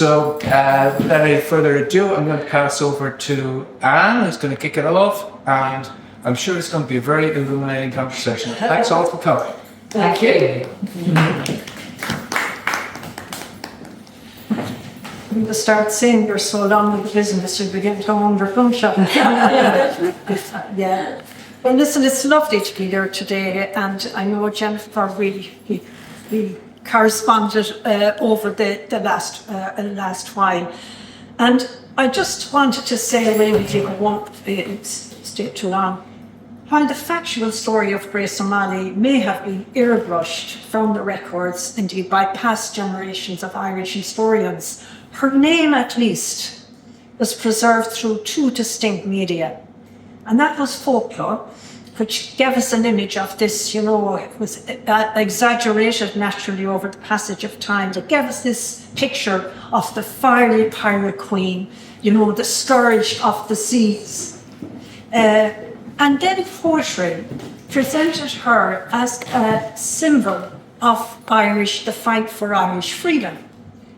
So, without any further ado, I'm going to pass over to Anne, who's going to kick it off, and I'm sure it's going to be a very illuminating conversation. Thanks all for coming. Thank you. When you start saying you're so long in the business, you begin to wonder, yeah. Well, listen, it's lovely to be there today, and I know Jennifer really corresponded over the last while. And I just wanted to say, maybe I won't stay too long. While the factual story of Grace O'Malley may have been airbrushed from the records, indeed by past generations of Irish historians, her name at least was preserved through two distinct media. And that was folklore, which gave us an image of this, it was exaggerated naturally over the passage of time. It gave us this picture of the fiery pirate queen, the scourge of the seas. And then poetry presented her as a symbol of the fight for Irish freedom.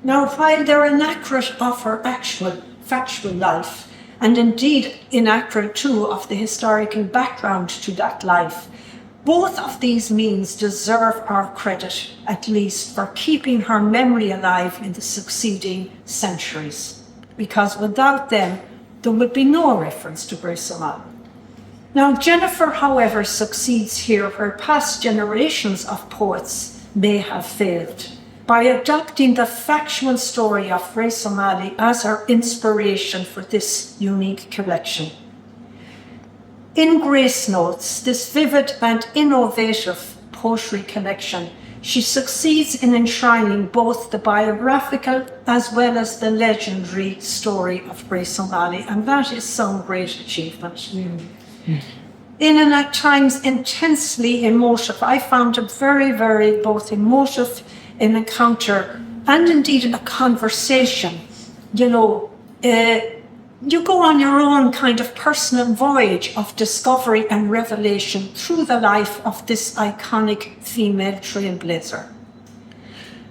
Now, while they're inaccurate of her actual factual life, and indeed inaccurate too of the historical background to that life, both of these means deserve our credit, at least, for keeping her memory alive in the succeeding centuries. Because without them, there would be no reference to Grace O'Malley. Now, Jennifer, however, succeeds here where past generations of poets may have failed, by adopting the factual story of Grace O'Malley as her inspiration for this unique collection. In Grace Notes, this vivid and innovative poetry collection, she succeeds in enshrining both the biographical as well as the legendary story of Grace O'Malley, and that is some great achievement. In an at times intensely emotive, I found it very, very both emotive an encounter and indeed a conversation. You go on your own kind of personal voyage of discovery and revelation through the life of this iconic female trailblazer.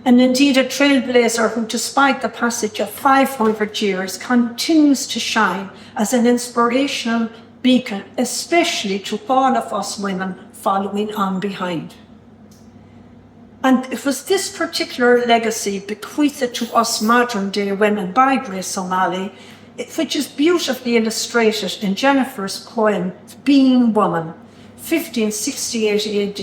And indeed a trailblazer who, despite the passage of 500 years, continues to shine as an inspirational beacon, especially to all of us women following on behind. And it was this particular legacy bequeathed to us modern day women by Grace O'Malley, which is beautifully illustrated in Jennifer's poem, Being Woman, 1568 AD,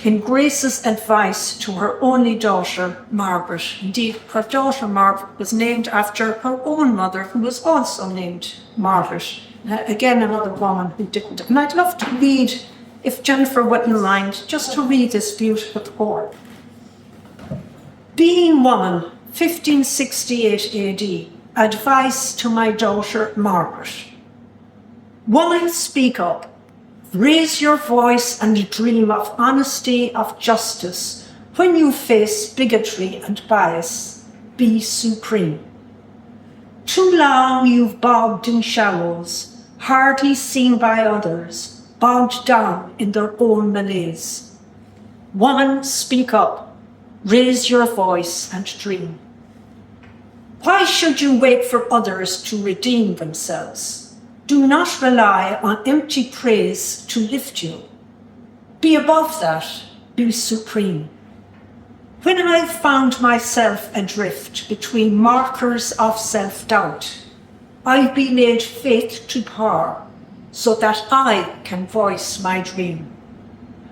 in Grace's advice to her only daughter, Margaret. Indeed, her daughter Margaret was named after her own mother, who was also named Margaret. Again, another woman who didn't. And I'd love to read, if Jennifer wouldn't mind, just to read this beautiful poem. Being Woman, 1568 AD, advice to my daughter Margaret. Woman, speak up. Raise your voice and dream of honesty, of justice. When you face bigotry and bias, be supreme. Too long you've bogged in shallows, hardly seen by others, bogged down in their own malaise. Woman, speak up. Raise your voice and dream. Why should you wait for others to redeem themselves? Do not rely on empty praise to lift you. Be above that, be supreme. When I found myself adrift between markers of self-doubt, I've been made faith to power so that I can voice my dream.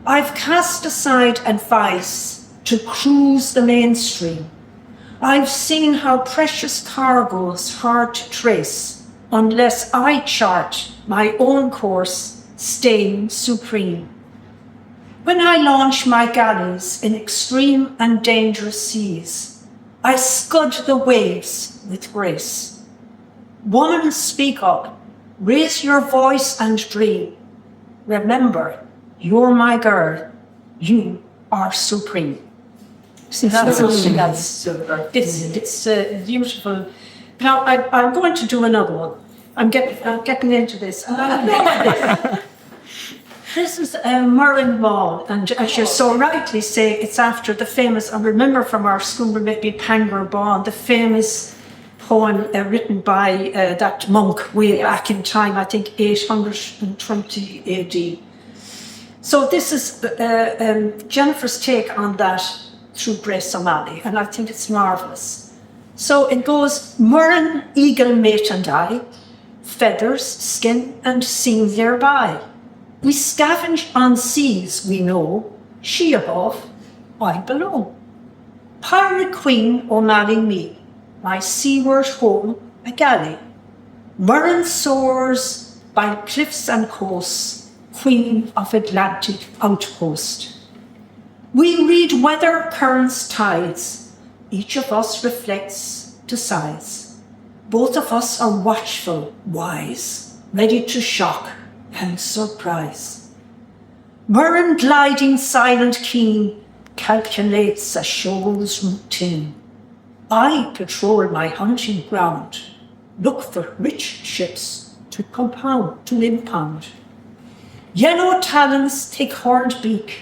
I've cast aside advice to cruise the mainstream. I've seen how precious cargo's hard to trace unless I chart my own course, staying supreme. When I launch my galleys in extreme and dangerous seas, I scud the waves with grace. Woman, speak up, raise your voice and dream. Remember, you're my girl, you are supreme. See, that's beautiful. Now, I'm going to do another one. I'm getting into this. This is Gráinne Mhaol, and as you so rightly say, it's after the famous, I remember from our school, maybe Pangur Bond, the famous poem written by that monk way back in time, I think 820 AD. So this is Jennifer's take on that through Grace O'Malley, and I think it's marvellous. So it goes, Murren, eagle, mate and I, feathers, skin and seam thereby. We scavenge on seas, we know, she above, I below. Pirate Queen O'Malley me, my seaward home a galley. Murren soars by cliffs and coasts, Queen of Atlantic outpost. We read weather, currents, tides. Each of us reflects, decides. Both of us are watchful, wise, ready to shock and surprise. Murren gliding silent keen, calculates a shoal's routine. I patrol my hunting ground, look for rich ships to impound. Yellow talons, thick-horned beak,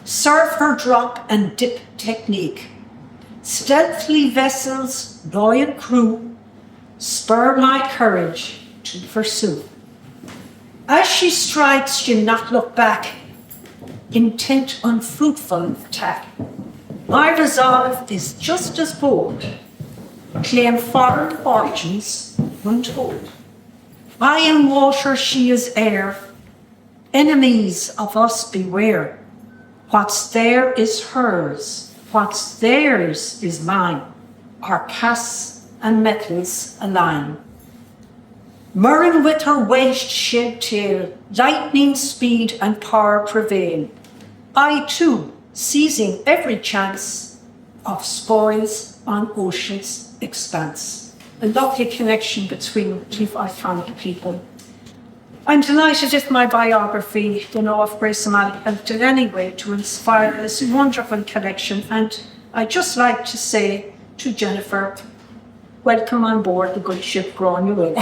serve her drop and dip technique. Stealthily vessels, loyal crew, spur my courage to pursue. As she strikes, she'll not look back, intent on fruitful attack. My resolve is just as bold, claim foreign fortunes untold. I am water, she is air, enemies of us beware. What's there is hers, what's theirs is mine, our castes and metals align. Murren with her wedged shed tail, lightning speed and power prevail. I too, seizing every chance of spoils on ocean's expanse. A lovely connection between two iconic people. I'm delighted if my biography, of Grace O'Malley, helped in any way to inspire this wonderful collection. And I'd just like to say to Jennifer, welcome on board the good ship Gráinne Mhaol.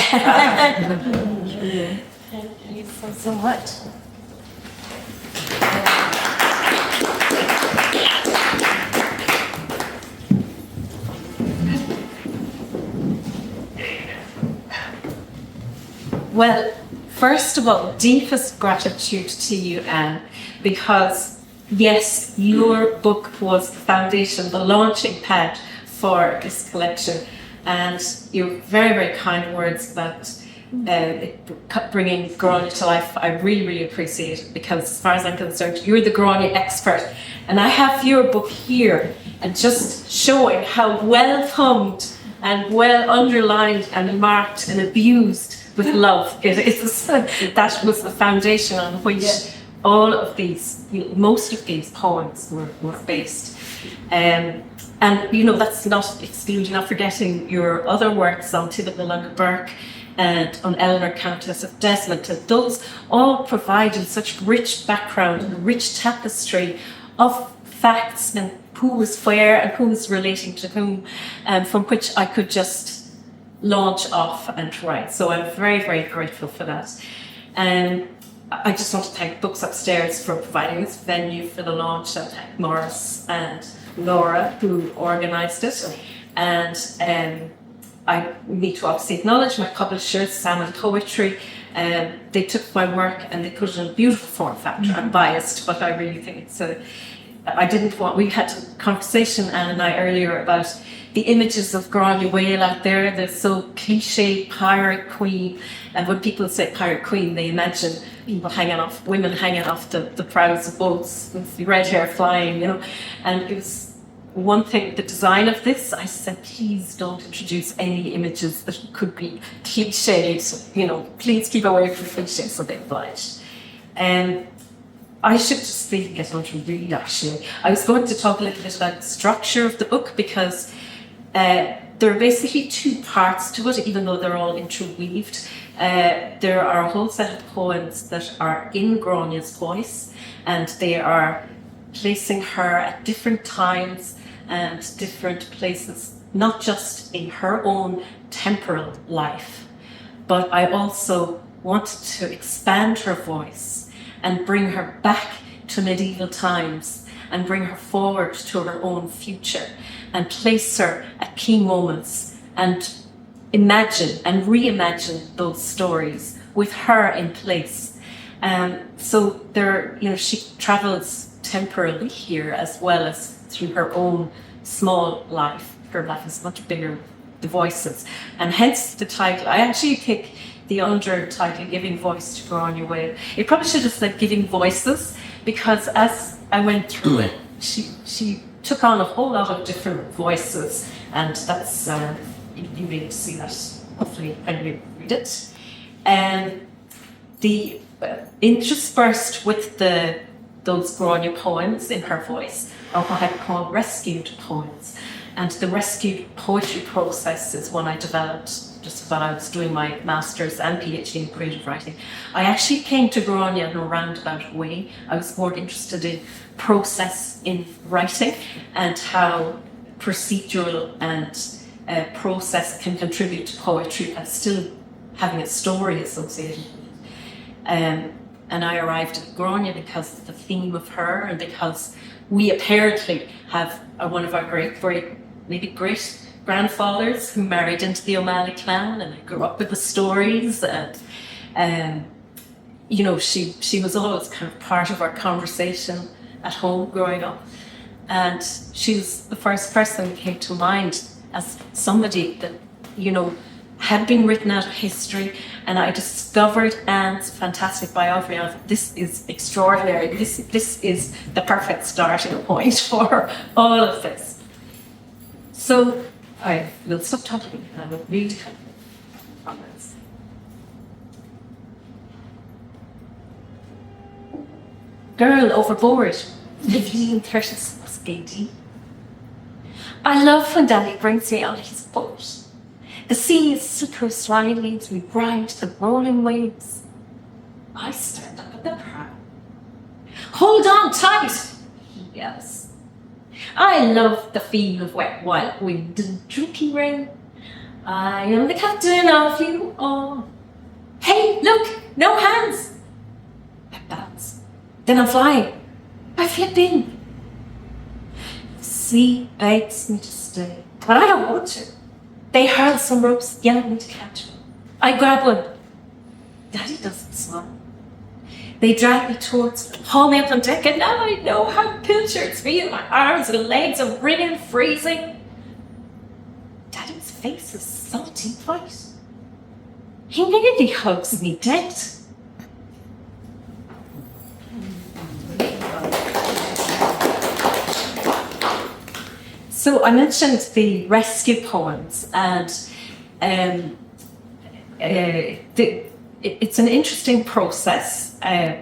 Thank you so much. Well, first of all, deepest gratitude to you, Anne, because yes, your book was the foundation, the launching pad for this collection, and your very, very kind words about bringing Gráinne to life. I really, really appreciate it, because as far as I'm concerned, you're the Gráinne expert, and I have your book here, and just showing how well thumbed and well underlined and marked and abused with love. That was the foundation on which all of these, most of these poems were based. And that's not excluding, not forgetting your other works on Tibble Burke and on Eleanor Countess of Desmond. And those all provided such rich background and rich tapestry of facts and who was where and who was relating to whom, from which I could just launch off and write. So I'm very, very grateful for that. And I just want to thank Books Upstairs for providing this venue for the launch. I thank Morris and Laura who organised it. And I need to obviously acknowledge my publishers, Salmon Poetry. They took my work and they put it in a beautiful form factor. I'm biased, but I really think it's we had a conversation, Anne and I, earlier about the images of Gráinne Mhaol out there. They're so cliche, pirate queen. And when people say pirate queen, they imagine women hanging off the prows of boats with red hair flying, And it was one thing, the design of this, I said, please don't introduce any images that could be cliched, please keep away from cliches, so they obliged. I should just get on to read, actually. I was going to talk a little bit about the structure of the book, because there are basically two parts to it, even though they're all interweaved. There are a whole set of poems that are in Gráinne's voice, and they are placing her at different times and different places, not just in her own temporal life, but I also wanted to expand her voice and bring her back to medieval times and bring her forward to her own future and place her at key moments and imagine and reimagine those stories with her in place. So there, she travels temporarily here as well as through her own small life. Her life is much bigger, the voices, and hence the title. I actually pick the under title, Giving Voice to Gráinne Mhaol. It probably should have said Giving Voices, because as I went through it, she took on a whole lot of different voices, and that's you need to see that hopefully when you read it. And the interspersed with those Gráinne poems in her voice are what I call rescued poems. And the rescued poetry process is one I developed just while I was doing my master's and PhD in creative writing. I actually came to Gráinne in a roundabout way. I was more interested in process in writing and how procedural and process can contribute to poetry and still having a story associated with it. And I arrived at Gráinne because of the theme of her, and because we apparently have one of our great grandfathers who married into the O'Malley clan, and I grew up with the stories, and she was always kind of part of our conversation at home growing up. And she was the first person who came to mind as somebody that, had been written out of history. And I discovered Anne's fantastic biography. I thought, this is extraordinary. This is the perfect starting point for all of this. So I will stop talking and I will read comments. Girl overboard, 1536 AD. I love when Daddy brings me on his boat. The sea is slippery slimy as we ride the rolling waves. I stand up at the prow. Hold on tight, he yells. I love the feel of wet wild wind and drinking rain. I am the captain of you all. Hey, look, no hands. I bounce. Then I'm flying. I flip in. The sea begs me to stay, but I don't want to. They hurl some ropes, yelling me to catch them. I grab one. Daddy doesn't smile. They drag me towards them, haul me up on deck, and now I know how pilchards feel. My arms and legs are wringing, freezing. Daddy's face is salty white. He nearly hugs me dead. So I mentioned the rescue poems, and it's an interesting process,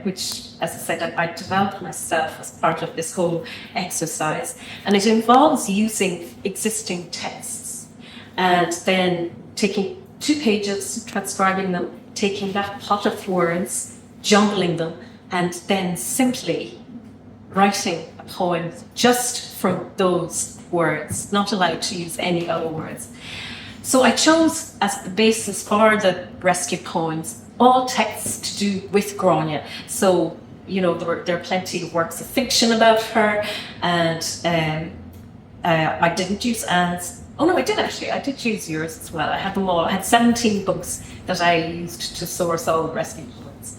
which, as I said, I developed myself as part of this whole exercise. And it involves using existing texts and then taking 2 pages, transcribing them, taking that pot of words, jumbling them, and then simply writing a poem just from those words, not allowed to use any other words. So I chose as the basis for the rescue poems all texts to do with Gráinne. So, there are plenty of works of fiction about her, and I didn't use Anne's. Oh no, I did actually. I did use yours as well. I had them all. I had 17 books that I used to source all the rescue poems.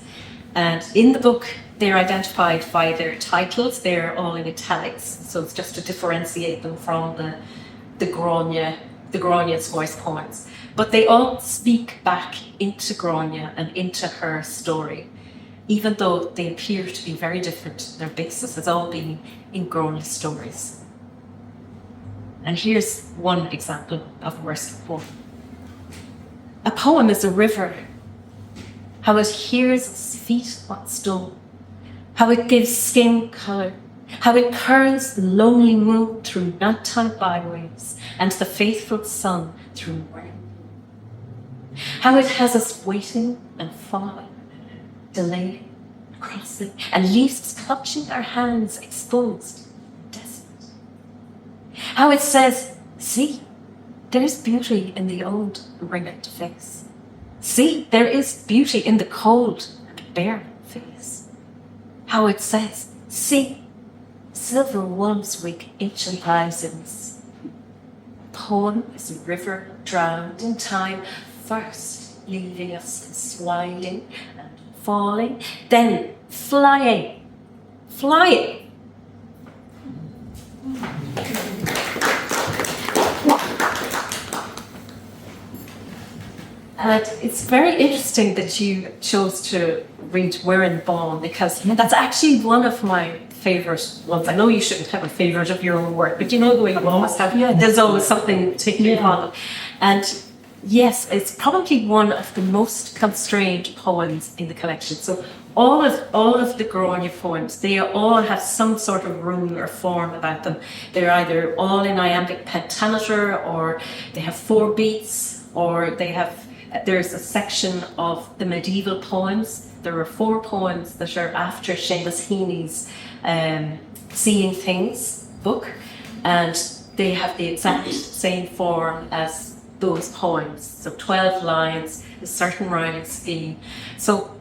And in the book, they're identified by their titles. They're all in italics, so it's just to differentiate them from the Gráinne's voice poems. But they all speak back into Gráinne and into her story, even though they appear to be very different. Their basis has all been in Gráinne stories. And here's one example of a rescue poem. A poem is a river. How it hears its feet what's dull. How it gives skin colour. How it curls the lonely moon through nighttime byways and the faithful sun through rain. How it has us waiting and following, delaying, crossing, and leaves us clutching our hands exposed, desperate. How it says, see, there's beauty in the old ringed face. See, there is beauty in the cold and bare face. How it says, see, silver wolves wreak ancient lives in us. poem is a river drowned in time, first leaving us sliding and falling, then flying. And it's very interesting that you chose to read We're in Bonn, because that's actually one of my favourite ones. I know you shouldn't have a favourite of your own work, but you know the way you always have, there's always something particularly fun. And yes, it's probably one of the most constrained poems in the collection. So all of the Gráinne poems, they all have some sort of rule or form about them. They're either all in iambic pentameter, or they have 4 beats, or there's a section of the medieval poems. There are 4 poems that are after Seamus Heaney's Seeing Things book, and they have the exact same form as those poems. So 12 lines, a certain rhyming scheme. So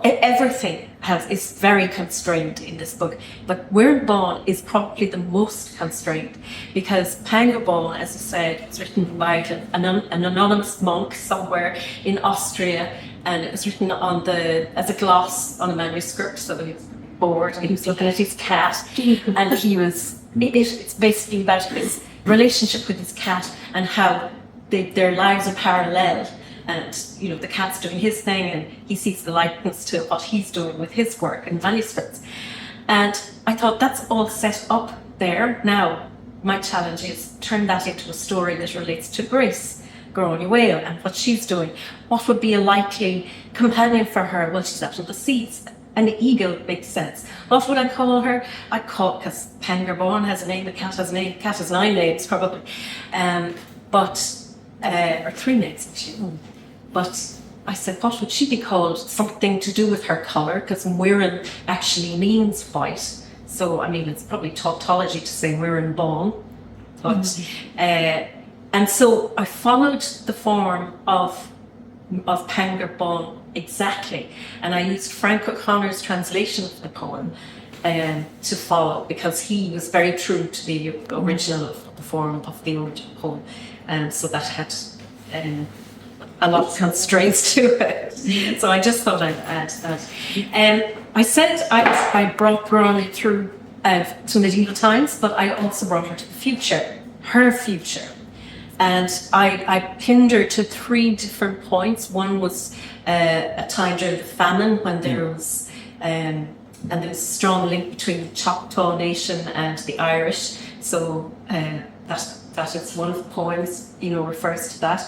everything is very constrained in this book, but We're in Bonn is probably the most constrained, because Panga Bonn, as I said, was written by an anonymous monk somewhere in Austria, and it was written as a gloss on a manuscript. So he was bored, he was looking at his cat, and it's basically about his relationship with his cat and how their lives are parallel. And, the cat's doing his thing, and he sees the likeness to what he's doing with his work and manuscripts. And I thought, that's all set up there. Now, my challenge is turn that into a story that relates to Grace, Gráinne Mhaol, and what she's doing. What would be a likely companion for her? Well, she's out on the seas. An eagle makes sense. What would I call her? Because Panga Bonn has a name, the cat has a name, the cat has 9 names probably. Or 3 names actually. But I said, what would she be called? Something to do with her colour, because Muireann actually means white. So, it's probably tautology to say We're in Bonn. But, and so I followed the form of Panga Bonn exactly. And I used Frank O'Connor's translation of the poem to follow, because he was very true to the original of the form of the original poem. And so that had a lot of constraints to it. So I just thought I'd add that. I said I brought Gráinne through to medieval times, but I also brought her to the future, her future. And I pinned her to 3 different points. One was a time during the famine, when there was and there's a strong link between the Choctaw Nation and the Irish. So that is one of the poems, refers to that.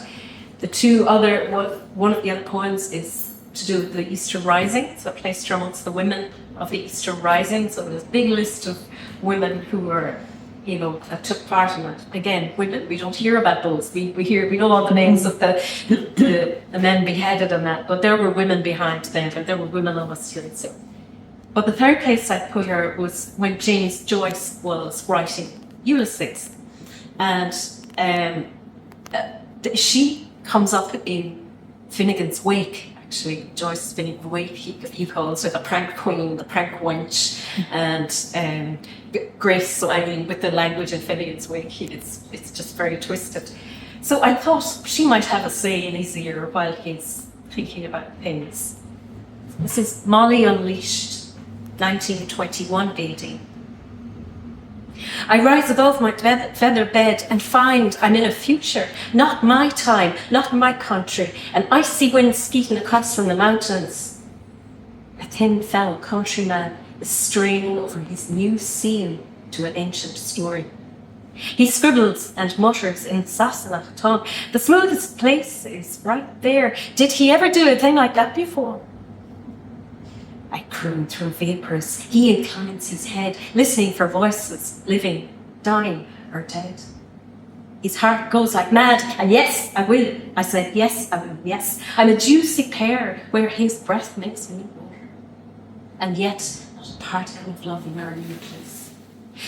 One of the other poems is to do with the Easter Rising, so placed her amongst the women of the Easter Rising. So there's a big list of women who were, that took part in it. Again, women, we don't hear about those. We know all the names of the men beheaded and that, but there were women behind them, and there were women on us here. So. But the third place I put her was when James Joyce was writing Ulysses. And she comes up in Finnegan's Wake, actually. Joyce's Finnegan's Wake, he calls her the prank queen, the prank wench, and Grace. So with the language in Finnegan's Wake, it's just very twisted. So I thought she might have a say in his ear while he's thinking about things. This is Molly Unleashed, 1921 AD. I rise above my feather bed and find I'm in a future, not my time, not my country. An icy wind skeeting across from the mountains. A thin fellow countryman is straining over his new seal to an ancient story. He scribbles and mutters in Sassanach tongue. The smoothest place is right there. Did he ever do a thing like that before? I croon through vapours. He inclines his head, listening for voices, living, dying, or dead. His heart goes like mad, and yes, I will. I said, yes, I will, yes. I'm a juicy pear where his breath makes me warm. And yet, not a particle of love in our new place.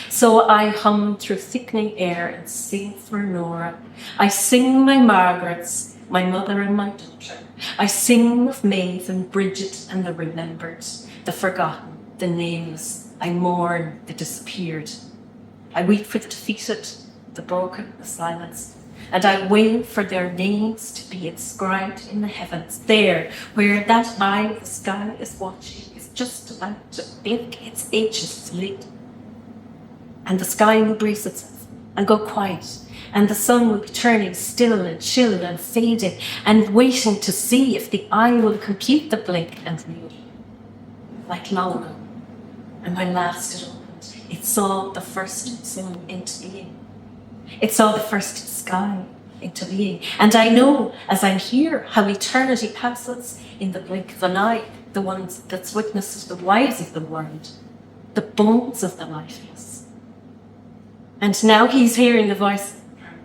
So I hum through thickening air and sing for Nora. I sing my Margarets, my mother and my daughter. I sing of Maeve and Bridget and the remembered, the forgotten, the nameless. I mourn the disappeared. I weep for the defeated, the broken, the silenced. and I wait for their names to be inscribed in the heavens, there where that eye of the sky is watching is just about to blink its aegis lid. And the sky will brace itself and go quiet, and the sun will be turning still and chill and fading, and waiting to see if the eye will compute the blink and reel. Like long ago, and when last it opened, it saw the first sun into being. It saw the first sky into being. And I know, as I'm here, how eternity passes in the blink of an eye, the ones that's witnessed the wives of the world, the bones of the lifeless. And now he's hearing the voice of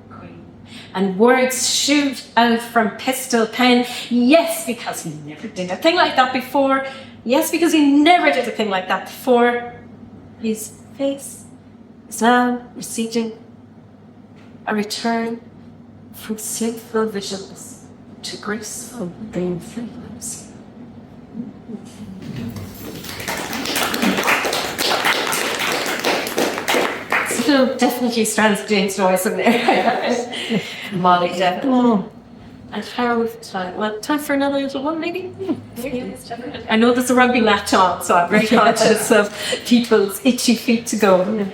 the Queen, and words shoot out from pistol pen. Yes, because he never did a thing like that before. Yes, because he never did a thing like that before. His face is now receding. A return from sleepful visions to graceful dreamful lives. Still definitely strands of James Joyce in there. Molly definitely. And how time? Well, time for another little one, maybe? I know there's a rugby match on, so I'm very conscious of people's itchy feet to go.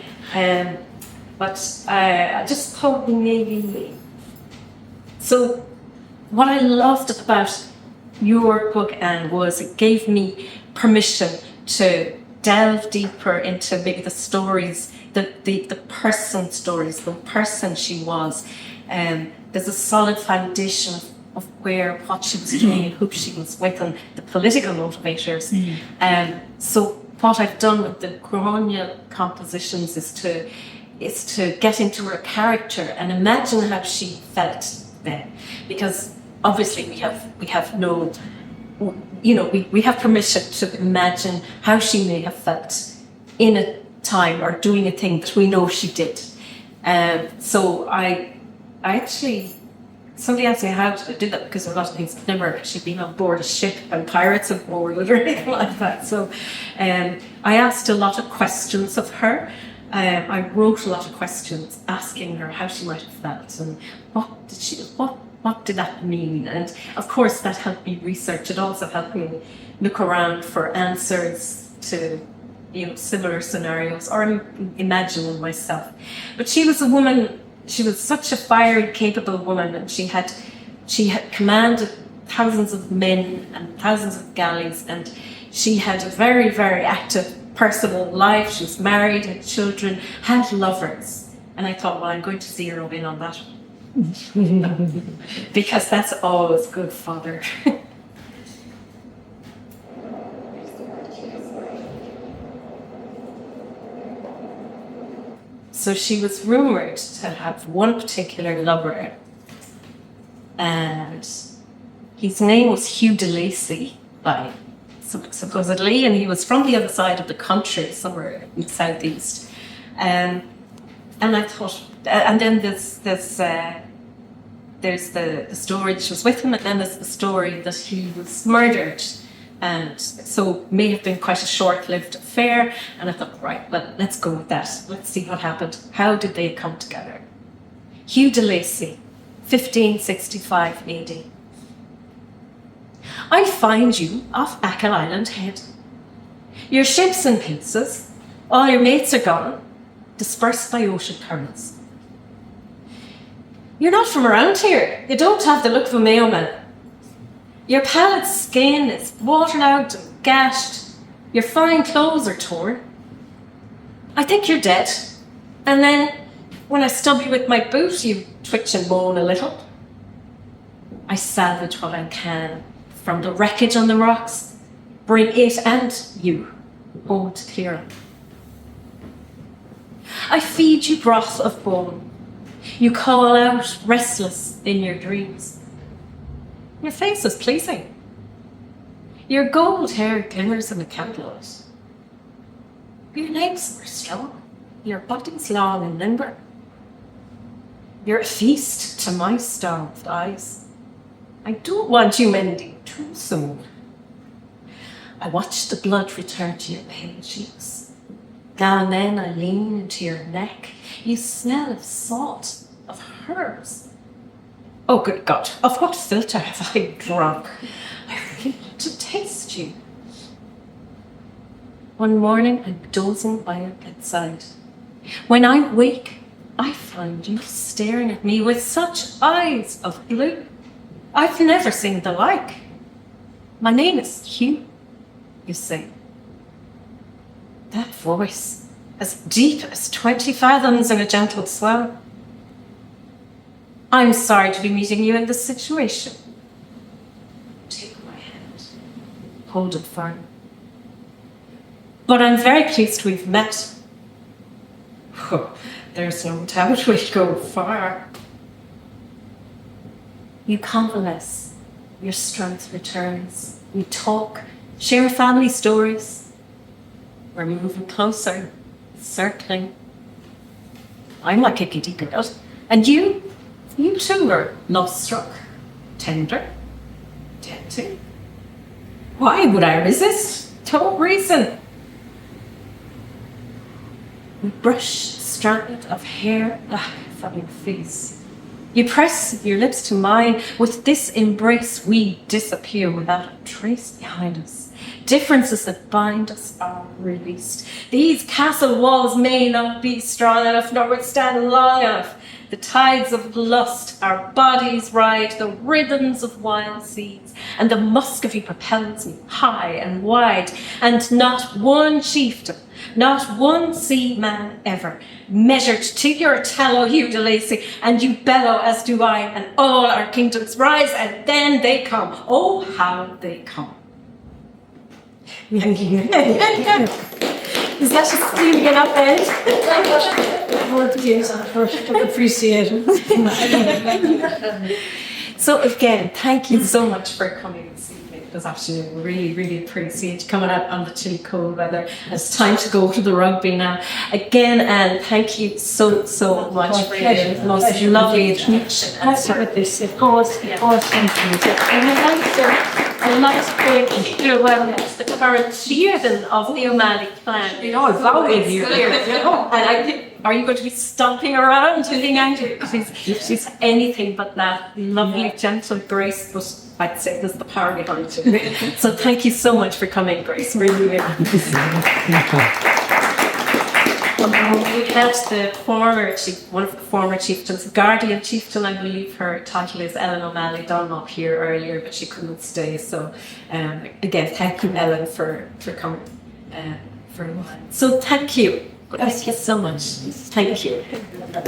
But I just thought maybe... So what I loved about your book, Anne, was it gave me permission to delve deeper into maybe the stories, the person stories, the person she was. There's a solid foundation of what she was doing and who she was with and the political motivators. So what I've done with the Gráinne compositions is to get into her character and imagine how she felt then. Because obviously we have no, we have permission to imagine how she may have felt in a time or doing a thing that we know she did. So I actually, somebody asked me how did I do that, because a lot of things I've never actually been on board a ship and pirates have boarded or anything like that. So I asked a lot of questions of her. I wrote a lot of questions asking her how she might have felt and what did that mean? And of course that helped me research. It also helped me look around for answers to similar scenarios or imagine them myself. But she was a woman. She was such a fiery, capable woman, and she had commanded thousands of men and thousands of galleys, and she had a very, very active personal life. She was married, had children, had lovers. And I thought, well, I'm going to zero in on that because that's always good fodder. So she was rumoured to have one particular lover, and his name was Hugh de Lacy, supposedly, and he was from the other side of the country, somewhere in the southeast. And I thought, and then there's the story that she was with him, and then there's the story that he was murdered. And so it may have been quite a short-lived affair. And I thought, right, well, let's go with that. Let's see what happened. How did they come together? Hugh de Lacy, 1565 AD. I find you off Achill Island Head. Your ship's in pieces. All your mates are gone, dispersed by ocean currents. You're not from around here. You don't have the look of a mailman. Your pallid skin is watered out and gashed. Your fine clothes are torn. I think you're dead. And then, when I stub you with my boot, you twitch and moan a little. I salvage what I can from the wreckage on the rocks, bring it and you home to clear. I feed you broth of bone. You call out restless in your dreams. Your face is pleasing. Your gold hair glimmers in the candlelight. Your legs are strong. Your body's long and limber. You're a feast to my starved eyes. I don't want you mending too soon. I watch the blood return to your pale cheeks. Now and then I lean into your neck. You smell of salt, of herbs. Oh, good God. Of what filter have I drunk? I really want to taste you. One morning, I'm dozing by your bedside. When I wake, I find you staring at me with such eyes of blue. I've never seen the like. My name is Hugh, you say. That voice, as deep as 20 fathoms in a gentle swell. I'm sorry to be meeting you in this situation. Take my hand. Hold it firm. But I'm very pleased we've met. Oh, there's no doubt we'll go far. You convalesce. Your strength returns. We talk, share family stories. We're moving closer, circling. I'm like a giddy girl. And you too are love-struck, tender, tempting. Why would I resist? No reason. We brush a strand of hair from your face. You press your lips to mine. With this embrace, we disappear without a trace behind us. Differences that bind us are released. These castle walls may not be strong enough, nor withstand long enough. The tides of lust, our bodies ride the rhythms of wild seas, and the Muscovy propels me high and wide, and not one chieftain, not one seaman ever measured to your tallow, Hugh de Lacy, and you bellow as do I, and all our kingdoms rise, and then they come. Oh, how they come. Is that just stealing it up, Ed? Appreciate it. So again, thank you so much for coming this evening this afternoon. Really, really appreciate you coming out on the chilly cold weather. It's time to go to the rugby now. Again, and thank you so much for your most lovely introduction. Of course, thank you. I'd like to thank you the current chieftain of the O'Malley clan. you. And I think, are you going to be stomping around feeling angry? She's anything but that lovely, gentle Grace, but I'd say there's the power behind it. So thank you so much for coming, Grace. Really, really. We had one of the former chieftains, Guardian Chieftain, I believe her title is Ellen O'Malley, done up here earlier, but she couldn't stay. So again, thank you, Ellen, for coming for a while. So thank you. Thank you so much. Thank you.